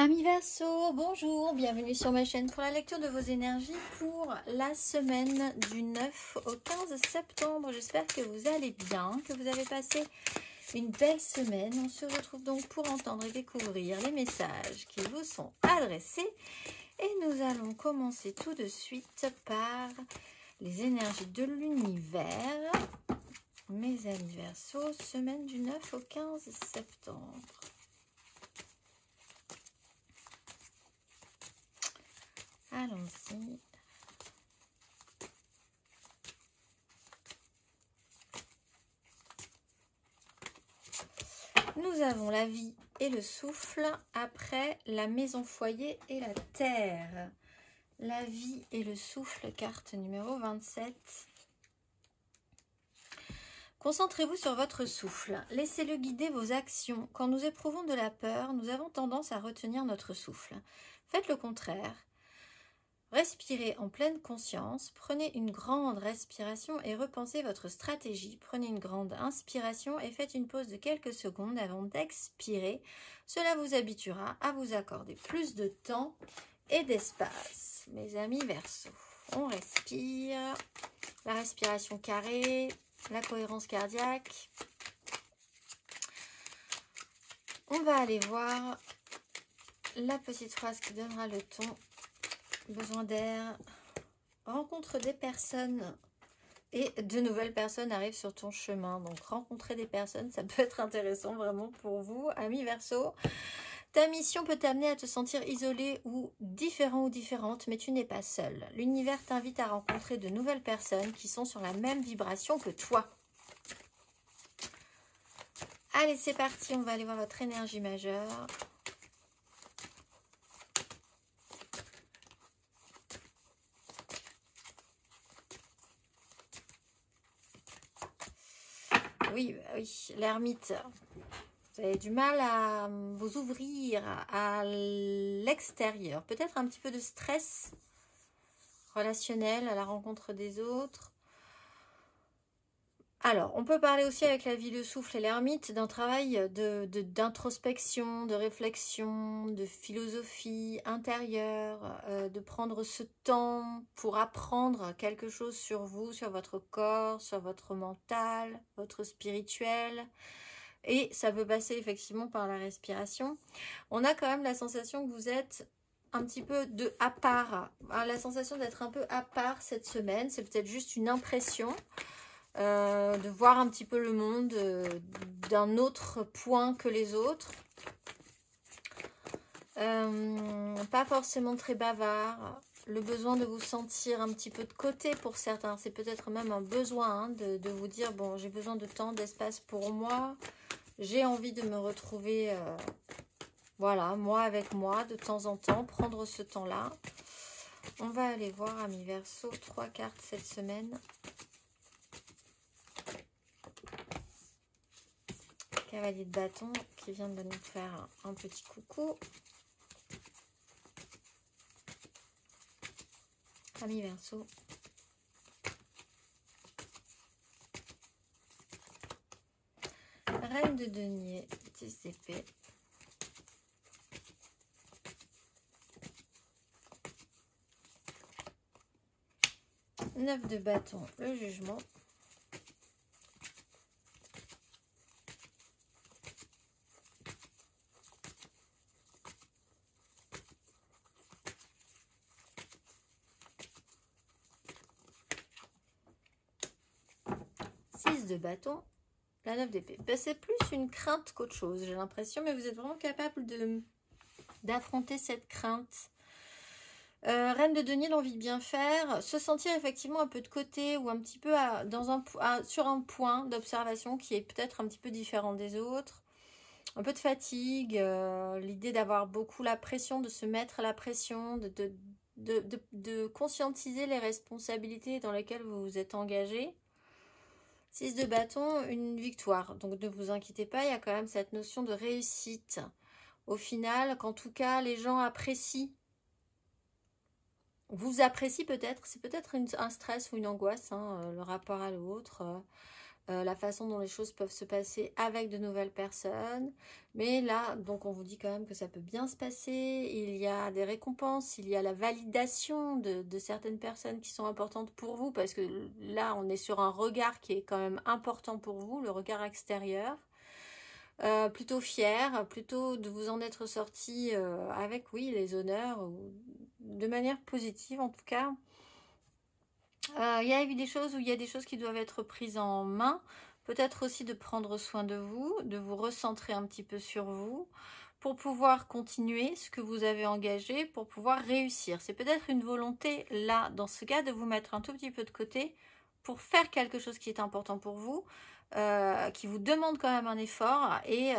Amis Verseau, bonjour, bienvenue sur ma chaîne pour la lecture de vos énergies pour la semaine du 9 au 15 septembre. J'espère que vous allez bien, que vous avez passé une belle semaine. On se retrouve donc pour entendre et découvrir les messages qui vous sont adressés. Et nous allons commencer tout de suite par les énergies de l'univers. Mes amis Verseau, semaine du 9 au 15 septembre. Allons-y. Nous avons la vie et le souffle, après la maison foyer et la terre. La vie et le souffle, carte numéro 27. Concentrez-vous sur votre souffle. Laissez-le guider vos actions. Quand nous éprouvons de la peur, nous avons tendance à retenir notre souffle. Faites le contraire. Respirez en pleine conscience, prenez une grande respiration et repensez votre stratégie. Prenez une grande inspiration et faites une pause de quelques secondes avant d'expirer. Cela vous habituera à vous accorder plus de temps et d'espace. Mes amis Verseau, on respire, la respiration carrée, la cohérence cardiaque. On va aller voir la petite phrase qui donnera le ton. Besoin d'air, rencontre des personnes et de nouvelles personnes arrivent sur ton chemin. Donc rencontrer des personnes, ça peut être intéressant vraiment pour vous, amis Verseau. Ta mission peut t'amener à te sentir isolé ou différent ou différente, mais tu n'es pas seul. L'univers t'invite à rencontrer de nouvelles personnes qui sont sur la même vibration que toi. Allez, c'est parti, on va aller voir votre énergie majeure. Oui, l'ermite, vous avez du mal à vous ouvrir à l'extérieur. Peut-être un petit peu de stress relationnel à la rencontre des autres. Alors, on peut parler aussi avec la vie, le souffle et l'ermite d'un travail d'introspection, de réflexion, de philosophie intérieure, de prendre ce temps pour apprendre quelque chose sur vous, sur votre corps, sur votre mental, votre spirituel. Et ça peut passer effectivement par la respiration. On a quand même la sensation que vous êtes un petit peu à part. La sensation d'être un peu à part cette semaine, c'est peut-être juste une impression. De voir un petit peu le monde d'un autre point que les autres. Pas forcément très bavard. Le besoin de vous sentir un petit peu de côté pour certains. C'est peut-être même un besoin hein, de vous dire, bon, j'ai besoin de temps, d'espace pour moi. J'ai envie de me retrouver, voilà, moi avec moi, de temps en temps, prendre ce temps-là. On va aller voir, amis Verseau, 3 cartes cette semaine. Cavalier de bâton qui vient de nous faire un petit coucou. Amis Verseau. Reine de denier, 10 d'épée. Neuf de bâton, le jugement. De bâton, la 9 d'épée. Ben, c'est plus une crainte qu'autre chose, j'ai l'impression, mais vous êtes vraiment capable d'affronter cette crainte. Reine de denier, l'envie de bien faire, se sentir effectivement un peu de côté ou un petit peu sur un point d'observation qui est peut-être un petit peu différent des autres. Un peu de fatigue, l'idée d'avoir beaucoup la pression, de se mettre la pression, de conscientiser les responsabilités dans lesquelles vous vous êtes engagé. 6 de bâton, une victoire. Donc ne vous inquiétez pas, il y a quand même cette notion de réussite. Au final, qu'en tout cas, les gens apprécient. Vous appréciez peut-être, c'est peut-être un stress ou une angoisse, hein, le rapport à l'autre. la façon dont les choses peuvent se passer avec de nouvelles personnes. Mais là, donc on vous dit quand même que ça peut bien se passer. Il y a des récompenses, il y a la validation de certaines personnes qui sont importantes pour vous, parce que là, on est sur un regard qui est quand même important pour vous, le regard extérieur. Plutôt fier, plutôt de vous en être sorti avec, oui, les honneurs, ou de manière positive en tout cas. Il y a eu des choses où il y a des choses qui doivent être prises en main. Peut-être aussi de prendre soin de vous recentrer un petit peu sur vous pour pouvoir continuer ce que vous avez engagé, pour pouvoir réussir. C'est peut-être une volonté là, dans ce cas, de vous mettre un tout petit peu de côté pour faire quelque chose qui est important pour vous, qui vous demande quand même un effort et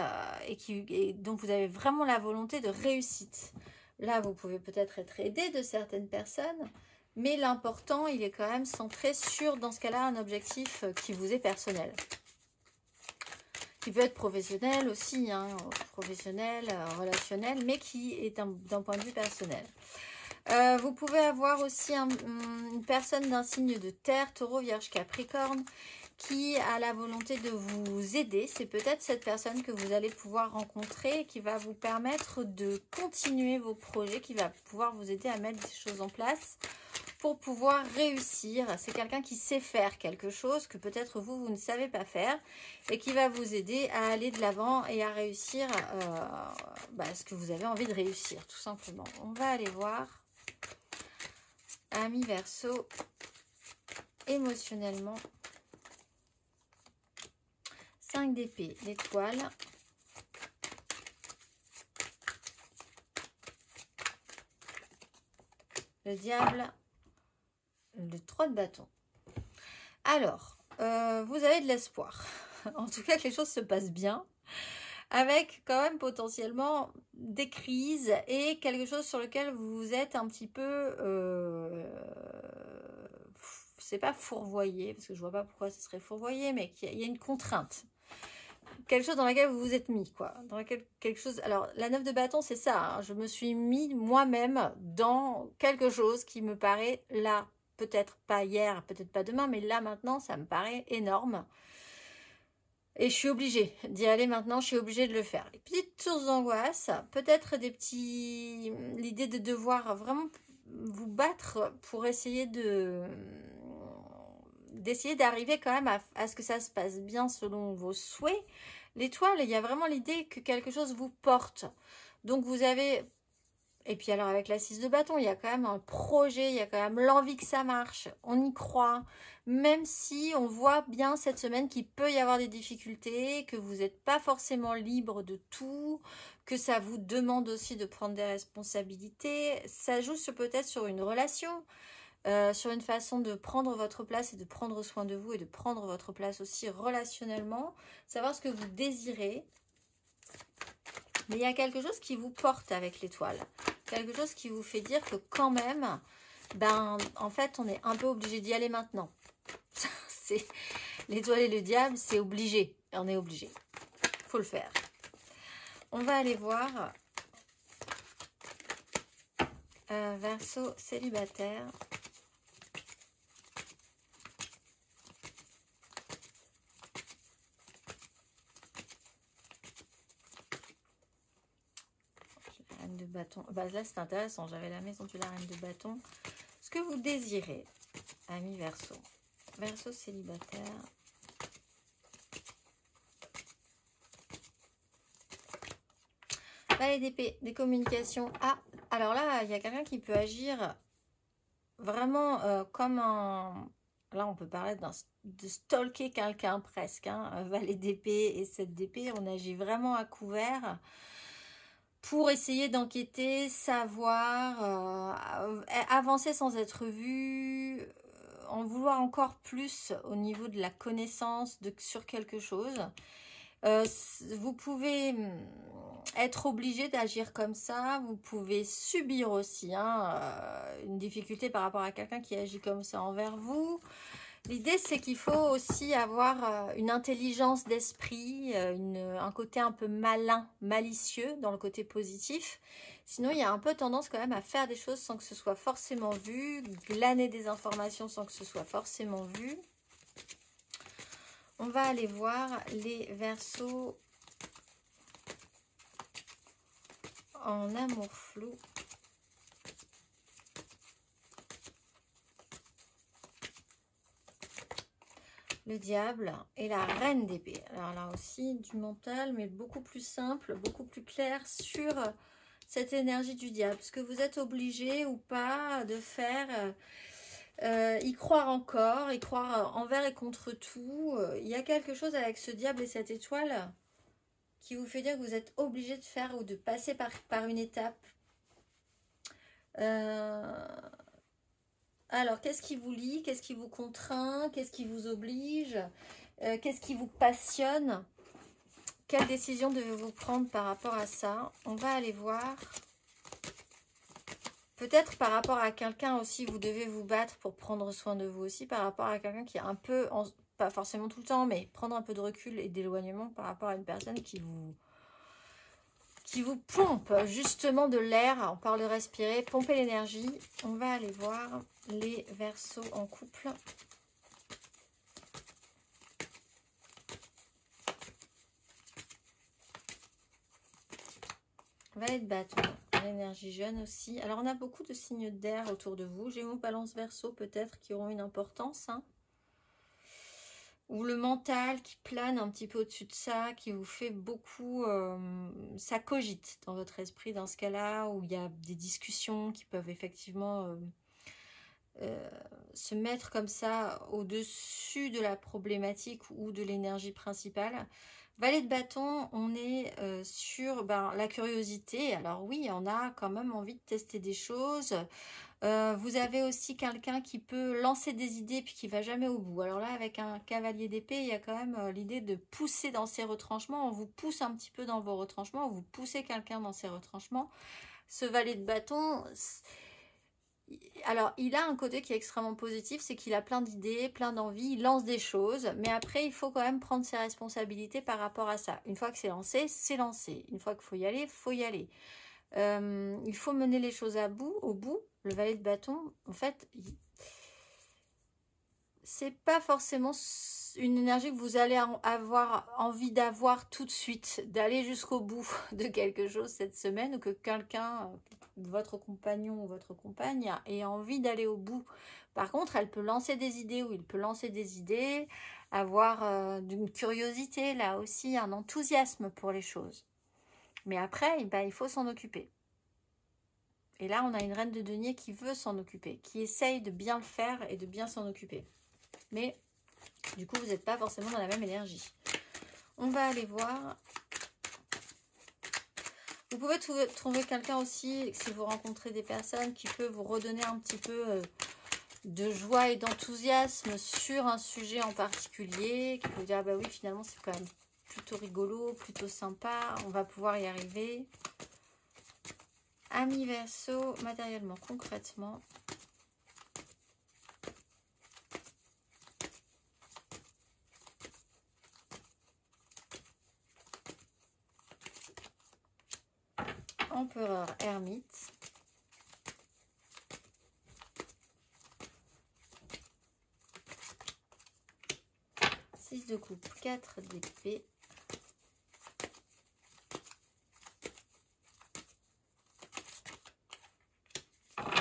dont vous avez vraiment la volonté de réussite. Là, vous pouvez peut-être être aidé de certaines personnes, mais l'important, il est quand même centré sur, dans ce cas-là, un objectif qui vous est personnel. Qui peut être professionnel aussi, hein, professionnel, relationnel, mais qui est d'un point de vue personnel. Vous pouvez avoir aussi une personne d'un signe de terre, Taureau, Vierge, Capricorne, qui a la volonté de vous aider. C'est peut-être cette personne que vous allez pouvoir rencontrer, qui va vous permettre de continuer vos projets, qui va pouvoir vous aider à mettre des choses en place pour pouvoir réussir. C'est quelqu'un qui sait faire quelque chose que peut-être vous ne savez pas faire, et qui va vous aider à aller de l'avant et à réussir ce que vous avez envie de réussir, tout simplement. On va aller voir, amis Verseau, émotionnellement. 5 d'épée, l'étoile. Le diable. Le 3 de bâton. Alors, vous avez de l'espoir. En tout cas, que les choses se passent bien. Avec quand même potentiellement des crises et quelque chose sur lequel vous êtes un petit peu... c'est pas fourvoyé, parce que je vois pas pourquoi ce serait fourvoyé, mais il y a une contrainte. Quelque chose dans laquelle vous vous êtes mis, quoi. Dans quelque chose... Alors, la 9 de bâton, c'est ça. Hein. Je me suis mis moi-même dans quelque chose qui me paraît là. Peut-être pas hier, peut-être pas demain, mais là, maintenant, ça me paraît énorme. Et je suis obligée d'y aller maintenant, je suis obligée de le faire. Les petites sources d'angoisse, peut-être l'idée de devoir vraiment vous battre pour essayer d'essayer d'arriver quand même à ce que ça se passe bien selon vos souhaits. L'étoile, il y a vraiment l'idée que quelque chose vous porte. Donc vous avez... Et puis alors avec la 6 de bâton, il y a quand même un projet, il y a quand même l'envie que ça marche. On y croit, même si on voit bien cette semaine qu'il peut y avoir des difficultés, que vous n'êtes pas forcément libre de tout, que ça vous demande aussi de prendre des responsabilités. Ça joue peut-être sur une relation, sur une façon de prendre votre place et de prendre soin de vous et de prendre votre place aussi relationnellement, savoir ce que vous désirez. Mais il y a quelque chose qui vous porte avec l'étoile. Quelque chose qui vous fait dire que quand même, en fait, on est un peu obligé d'y aller maintenant. L'étoile et le diable, c'est obligé. On est obligé. Il faut le faire. On va aller voir Verseau célibataire. De bâton. Là, c'est intéressant. J'avais la maison de la reine de bâton. Ce que vous désirez, ami Verseau. Verseau célibataire. Valet d'épée, des communications. Ah, alors là, il y a quelqu'un qui peut agir vraiment comme un... Là, on peut parler de stalker quelqu'un presque. Hein. Valet d'épée et 7 d'épée, on agit vraiment à couvert pour essayer d'enquêter, savoir, avancer sans être vu, en vouloir encore plus au niveau de la connaissance sur quelque chose. Vous pouvez être obligé d'agir comme ça, vous pouvez subir aussi une difficulté par rapport à quelqu'un qui agit comme ça envers vous. L'idée, c'est qu'il faut aussi avoir une intelligence d'esprit, un côté un peu malin, malicieux dans le côté positif. Sinon, il y a un peu tendance quand même à faire des choses sans que ce soit forcément vu, glaner des informations sans que ce soit forcément vu. On va aller voir les Verseaux en amour flou. Le diable et la reine d'épée. Alors là aussi, du mental, mais beaucoup plus simple, beaucoup plus clair sur cette énergie du diable. Ce que vous êtes obligé ou pas de faire, y croire encore, y croire envers et contre tout. Il y a quelque chose avec ce diable et cette étoile qui vous fait dire que vous êtes obligé de faire ou de passer par une étape. Alors, qu'est-ce qui vous lie? Qu'est-ce qui vous contraint? Qu'est-ce qui vous oblige? Qu'est-ce qui vous passionne? Quelle décision devez-vous prendre par rapport à ça? On va aller voir. Peut-être par rapport à quelqu'un aussi, vous devez vous battre pour prendre soin de vous aussi, par rapport à quelqu'un qui est un peu, pas forcément tout le temps, mais prendre un peu de recul et d'éloignement par rapport à une personne qui vous pompe justement de l'air. On parle de respirer, pomper l'énergie. On va aller voir les Verseaux en couple. Valet de bâton, l'énergie jeune aussi. Alors on a beaucoup de signes d'air autour de vous. Gémeaux, Balance, Verseau peut-être qui auront une importance. Hein. Ou le mental qui plane un petit peu au-dessus de ça, qui vous fait beaucoup... ça cogite dans votre esprit dans ce cas-là, où il y a des discussions qui peuvent effectivement se mettre comme ça au-dessus de la problématique ou de l'énergie principale. Valet de bâton, on est sur la curiosité. Alors oui, on a quand même envie de tester des choses. Vous avez aussi quelqu'un qui peut lancer des idées puis qui va jamais au bout. Alors là, avec un cavalier d'épée, il y a quand même l'idée de pousser dans ses retranchements. On vous pousse un petit peu dans vos retranchements, vous poussez quelqu'un dans ses retranchements. Ce valet de bâton, alors il a un côté qui est extrêmement positif, c'est qu'il a plein d'idées, plein d'envies, il lance des choses, mais après il faut quand même prendre ses responsabilités par rapport à ça. Une fois que c'est lancé, c'est lancé. Une fois qu'il faut y aller, il faut y aller. Il faut mener les choses au bout. Le valet de bâton, en fait, c'est pas forcément une énergie que vous allez avoir envie d'avoir tout de suite, d'aller jusqu'au bout de quelque chose cette semaine, ou que quelqu'un, votre compagnon ou votre compagne, ait envie d'aller au bout. Par contre, elle peut lancer des idées ou il peut lancer des idées, avoir une curiosité, là aussi, un enthousiasme pour les choses. Mais après, il faut s'en occuper. Et là, on a une reine de denier qui veut s'en occuper, qui essaye de bien le faire et de bien s'en occuper. Mais du coup, vous n'êtes pas forcément dans la même énergie. On va aller voir. Vous pouvez trouver quelqu'un aussi, si vous rencontrez des personnes, qui peut vous redonner un petit peu de joie et d'enthousiasme sur un sujet en particulier, qui peut vous dire, ah bah oui, finalement, c'est quand même plutôt rigolo, plutôt sympa, on va pouvoir y arriver. Amis Verseau, matériellement, concrètement. Empereur, ermite. Six de coupe, 4 d'épée.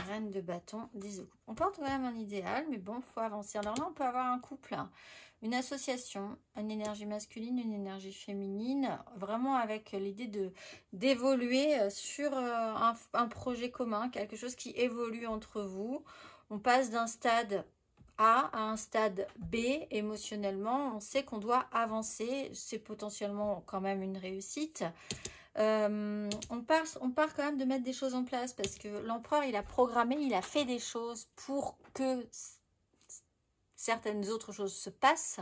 Reine de bâton, 10 de coupe. On porte quand même un idéal, mais bon, il faut avancer. Alors là, on peut avoir un couple, hein, une association, une énergie masculine, une énergie féminine, vraiment avec l'idée d'évoluer sur un projet commun, quelque chose qui évolue entre vous. On passe d'un stade A à un stade B émotionnellement. On sait qu'on doit avancer, c'est potentiellement quand même une réussite. On part quand même de mettre des choses en place parce que l'empereur, il a programmé, il a fait des choses pour que certaines autres choses se passent.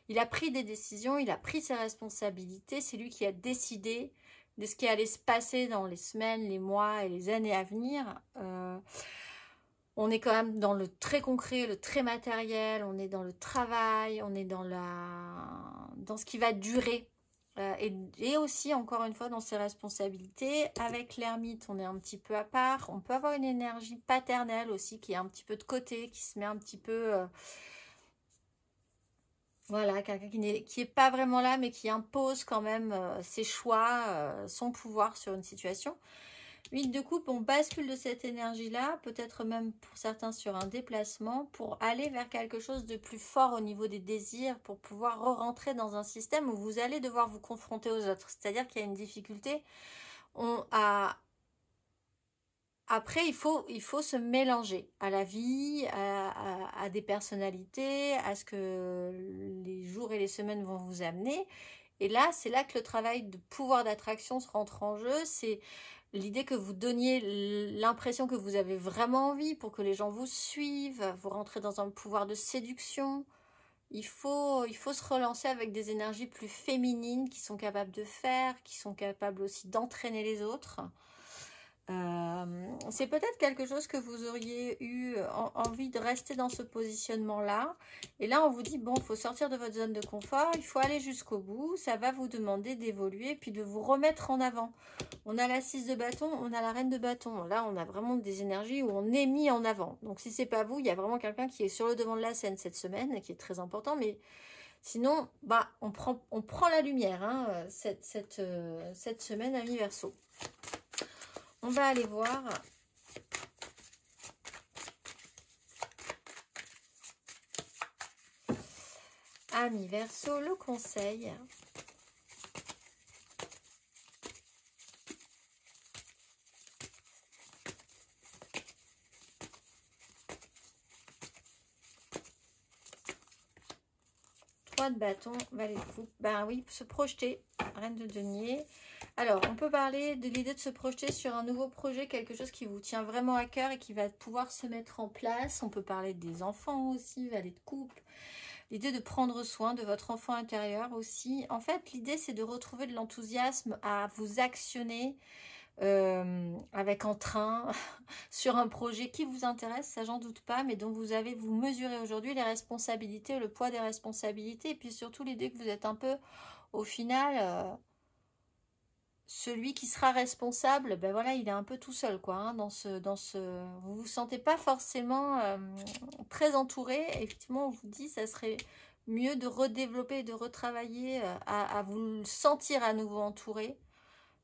Il a pris des décisions, il a pris ses responsabilités. C'est lui qui a décidé de ce qui allait se passer dans les semaines, les mois et les années à venir. On est quand même dans le très concret, le très matériel. On est dans le travail, on est dans ce qui va durer. Et aussi, encore une fois, dans ses responsabilités. Avec l'ermite, on est un petit peu à part. On peut avoir une énergie paternelle aussi qui est un petit peu de côté, qui se met un petit peu Voilà, quelqu'un qui est pas vraiment là, mais qui impose quand même ses choix, son pouvoir sur une situation. 8 de coupe, on bascule de cette énergie-là, peut-être même pour certains sur un déplacement, pour aller vers quelque chose de plus fort au niveau des désirs, pour pouvoir re-rentrer dans un système où vous allez devoir vous confronter aux autres. C'est-à-dire qu'il y a une difficulté. Après, il faut se mélanger à la vie, à des personnalités, à ce que les jours et les semaines vont vous amener. Et là, c'est là que le travail de pouvoir d'attraction se rentre en jeu. C'est l'idée que vous donniez l'impression que vous avez vraiment envie pour que les gens vous suivent. Vous rentrez dans un pouvoir de séduction. Il faut se relancer avec des énergies plus féminines qui sont capables de faire, qui sont capables aussi d'entraîner les autres. C'est peut-être quelque chose que vous auriez eu envie de rester dans ce positionnement-là. Et là, on vous dit, bon, il faut sortir de votre zone de confort, il faut aller jusqu'au bout. Ça va vous demander d'évoluer, puis de vous remettre en avant. On a la 6 de bâton, on a la reine de bâton. Là, on a vraiment des énergies où on est mis en avant. Donc, si c'est pas vous, il y a vraiment quelqu'un qui est sur le devant de la scène cette semaine, qui est très important. Mais sinon, bah, on prend la lumière hein, cette semaine, amis Verseau. On va aller voir amis Verseau, le conseil. De bâton, valet de coupe. Ben oui, se projeter, reine de denier. Alors, on peut parler de l'idée de se projeter sur un nouveau projet, quelque chose qui vous tient vraiment à cœur et qui va pouvoir se mettre en place. On peut parler des enfants aussi, valet de coupe. L'idée de prendre soin de votre enfant intérieur aussi. En fait, l'idée, c'est de retrouver de l'enthousiasme à vous actionner avec entrain sur un projet qui vous intéresse, ça j'en doute pas, mais dont vous mesurez aujourd'hui les responsabilités, le poids des responsabilités, et puis surtout l'idée que vous êtes un peu, au final, celui qui sera responsable, ben voilà, il est un peu tout seul, quoi, hein, vous vous sentez pas forcément très entouré. Effectivement, on vous dit, ça serait mieux de redévelopper et de retravailler à vous sentir à nouveau entouré.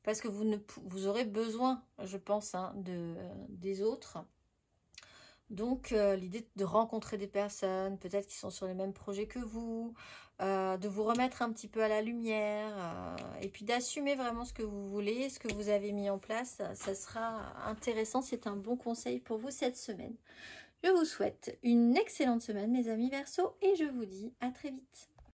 Parce que vous aurez besoin, je pense, hein, des autres. Donc, l'idée de rencontrer des personnes, peut-être qui sont sur les mêmes projets que vous, de vous remettre un petit peu à la lumière, et puis d'assumer vraiment ce que vous voulez, ce que vous avez mis en place, ça sera intéressant. C'est un bon conseil pour vous cette semaine. Je vous souhaite une excellente semaine, mes amis Verseau, et je vous dis à très vite.